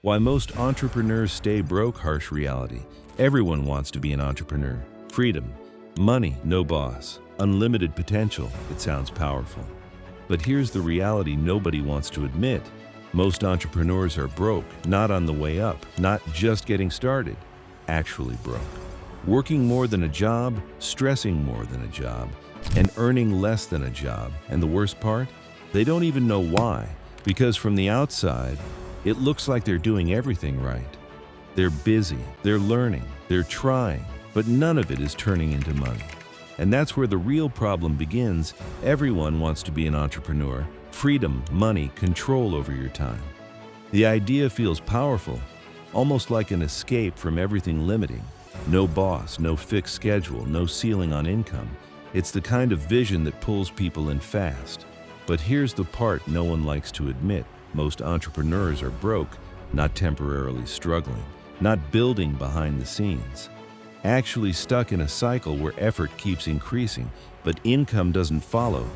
Why most entrepreneurs stay broke. Harsh reality. Everyone wants to be an entrepreneur. Freedom, money, no boss, unlimited potential. It sounds powerful. But here's the reality nobody wants to admit. Most entrepreneurs are broke, not on the way up, not just getting started, actually broke. Working more than a job, stressing more than a job, and earning less than a job. And the worst part? They don't even know why, because from the outside, it looks like they're doing everything right. They're busy, they're learning, they're trying, but none of it is turning into money. And that's where the real problem begins. Everyone wants to be an entrepreneur. Freedom, money, control over your time. The idea feels powerful, almost like an escape from everything limiting. No boss, no fixed schedule, no ceiling on income. It's the kind of vision that pulls people in fast. But here's the part no one likes to admit. Most entrepreneurs are broke, not temporarily struggling, not building behind the scenes. Actually stuck in a cycle where effort keeps increasing, but income doesn't follow.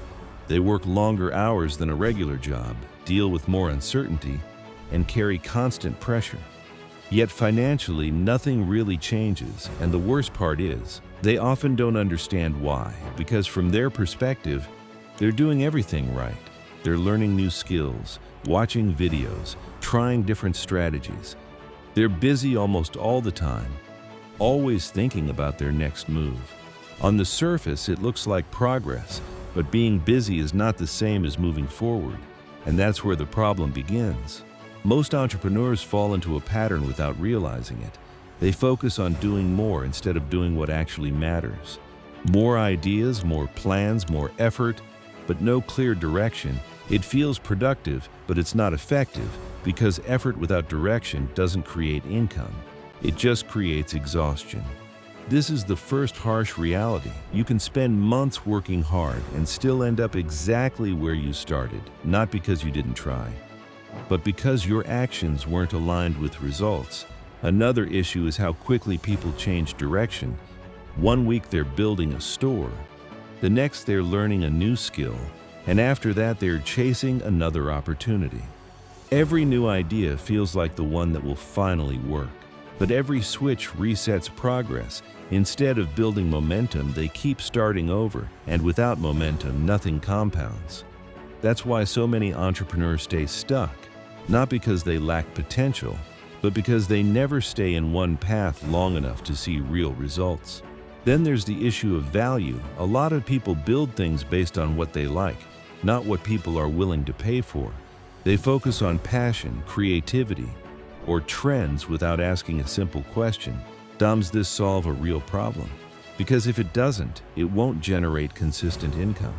They work longer hours than a regular job, deal with more uncertainty, and carry constant pressure. Yet financially, nothing really changes, and the worst part is, they often don't understand why, because from their perspective, they're doing everything right. They're learning new skills, watching videos, trying different strategies. They're busy almost all the time, always thinking about their next move. On the surface, it looks like progress, but being busy is not the same as moving forward, and that's where the problem begins. Most entrepreneurs fall into a pattern without realizing it. They focus on doing more instead of doing what actually matters. More ideas, more plans, more effort, but no clear direction. It feels productive, but it's not effective, because effort without direction doesn't create income. It just creates exhaustion. This is the first harsh reality. You can spend months working hard and still end up exactly where you started, not because you didn't try, but because your actions weren't aligned with results. Another issue is how quickly people change direction. One week they're building a store, the next they're learning a new skill, and after that they're chasing another opportunity. Every new idea feels like the one that will finally work. But every switch resets progress. Instead of building momentum, they keep starting over, and without momentum, nothing compounds. That's why so many entrepreneurs stay stuck, not because they lack potential, but because they never stay in one path long enough to see real results. Then there's the issue of value. A lot of people build things based on what they like, not what people are willing to pay for. They focus on passion, creativity, or trends without asking a simple question. Does this solve a real problem? Because if it doesn't, it won't generate consistent income.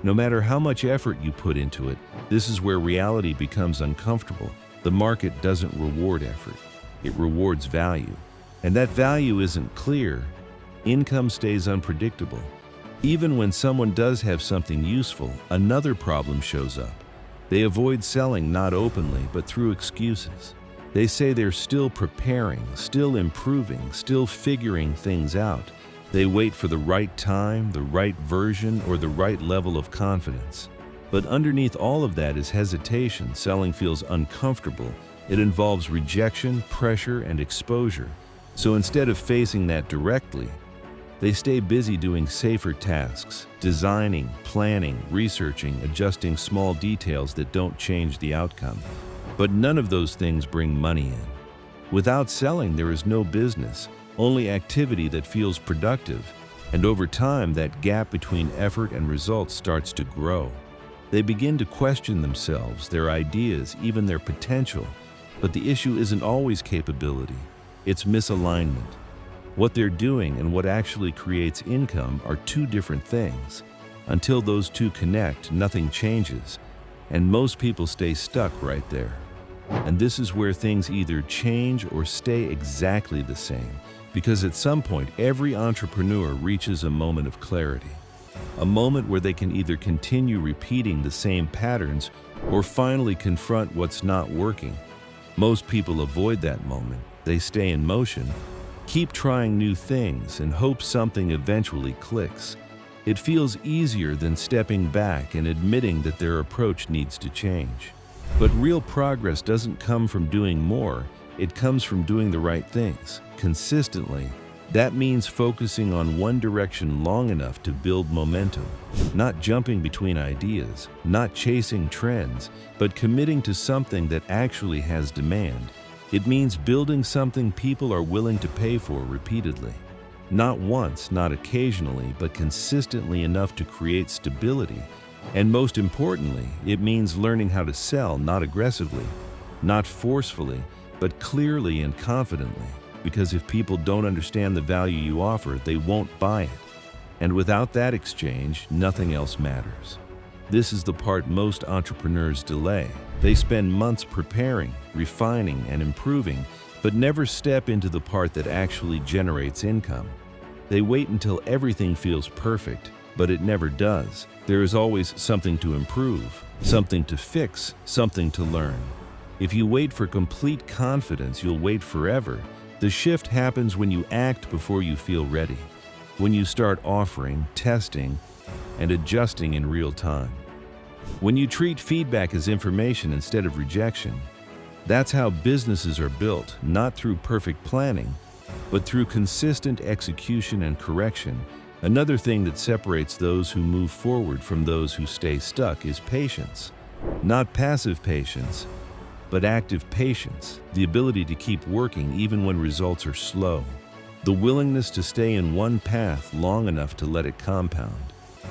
No matter how much effort you put into it, this is where reality becomes uncomfortable. The market doesn't reward effort, it rewards value. And that value isn't clear. Income stays unpredictable. Even when someone does have something useful, another problem shows up. They avoid selling not openly, but through excuses. They say they're still preparing, still improving, still figuring things out. They wait for the right time, the right version, or the right level of confidence. But underneath all of that is hesitation. Selling feels uncomfortable. It involves rejection, pressure, and exposure. So instead of facing that directly, they stay busy doing safer tasks, designing, planning, researching, adjusting small details that don't change the outcome. But none of those things bring money in. Without selling, there is no business, only activity that feels productive. And over time, that gap between effort and results starts to grow. They begin to question themselves, their ideas, even their potential. But the issue isn't always capability, it's misalignment. What they're doing and what actually creates income are two different things. Until those two connect, nothing changes. And most people stay stuck right there. And this is where things either change or stay exactly the same, because at some point, every entrepreneur reaches a moment of clarity. A moment where they can either continue repeating the same patterns or finally confront what's not working. Most people avoid that moment. They stay in motion, keep trying new things, and hope something eventually clicks. It feels easier than stepping back and admitting that their approach needs to change. But real progress doesn't come from doing more, it comes from doing the right things, consistently. That means focusing on one direction long enough to build momentum, not jumping between ideas, not chasing trends, but committing to something that actually has demand. It means building something people are willing to pay for repeatedly. Not once, not occasionally, but consistently enough to create stability. And most importantly, it means learning how to sell not aggressively, not forcefully, but clearly and confidently. Because if people don't understand the value you offer, they won't buy it. And without that exchange, nothing else matters. This is the part most entrepreneurs delay. They spend months preparing, refining, and improving, but never step into the part that actually generates income. They wait until everything feels perfect, but it never does. There is always something to improve, something to fix, something to learn. If you wait for complete confidence, you'll wait forever. The shift happens when you act before you feel ready, when you start offering, testing, and adjusting in real time. When you treat feedback as information instead of rejection. That's how businesses are built, not through perfect planning, but through consistent execution and correction. Another thing that separates those who move forward from those who stay stuck is patience. Not passive patience, but active patience, the ability to keep working even when results are slow, the willingness to stay in one path long enough to let it compound.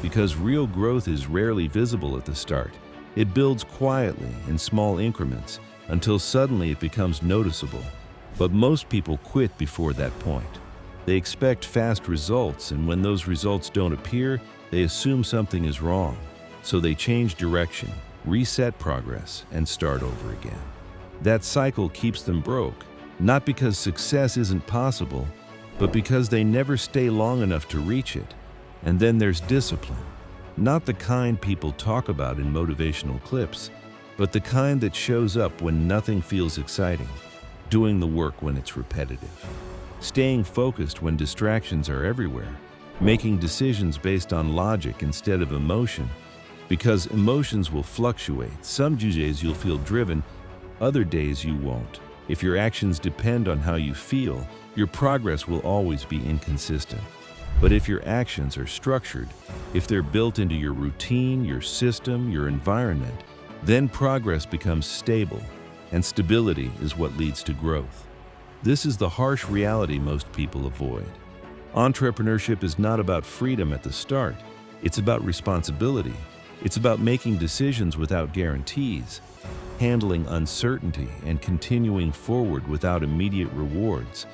Because real growth is rarely visible at the start. It builds quietly in small increments until suddenly it becomes noticeable. But most people quit before that point. They expect fast results, and when those results don't appear, they assume something is wrong. So they change direction, reset progress, and start over again. That cycle keeps them broke, not because success isn't possible, but because they never stay long enough to reach it. And then there's discipline, not the kind people talk about in motivational clips, but the kind that shows up when nothing feels exciting, doing the work when it's repetitive, staying focused when distractions are everywhere, making decisions based on logic instead of emotion. Because emotions will fluctuate. Some days you'll feel driven, other days you won't. If your actions depend on how you feel, your progress will always be inconsistent. But if your actions are structured, if they're built into your routine, your system, your environment, then progress becomes stable, and stability is what leads to growth. This is the harsh reality most people avoid. Entrepreneurship is not about freedom at the start. It's about responsibility. It's about making decisions without guarantees, handling uncertainty, and continuing forward without immediate rewards.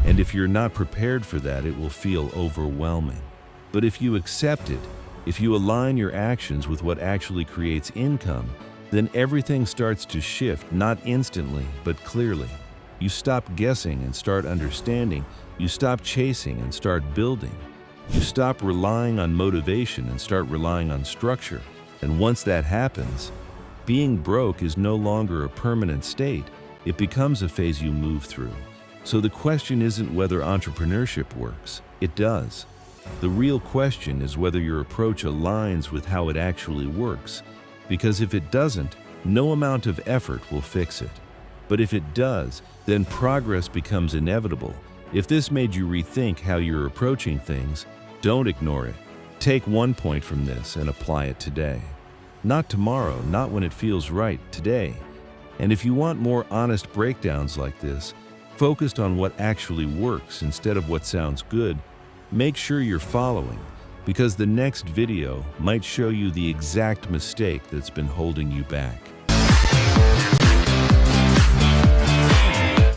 And if you're not prepared for that, it will feel overwhelming. But if you accept it, if you align your actions with what actually creates income, then everything starts to shift, not instantly, but clearly. You stop guessing and start understanding. You stop chasing and start building. You stop relying on motivation and start relying on structure. And once that happens, being broke is no longer a permanent state. It becomes a phase you move through. So the question isn't whether entrepreneurship works. It does. The real question is whether your approach aligns with how it actually works. Because if it doesn't, no amount of effort will fix it. But if it does, then progress becomes inevitable. If this made you rethink how you're approaching things, don't ignore it. Take one point from this and apply it today. Not tomorrow, not when it feels right, today. And if you want more honest breakdowns like this, focused on what actually works instead of what sounds good, make sure you're following, because the next video might show you the exact mistake that's been holding you back.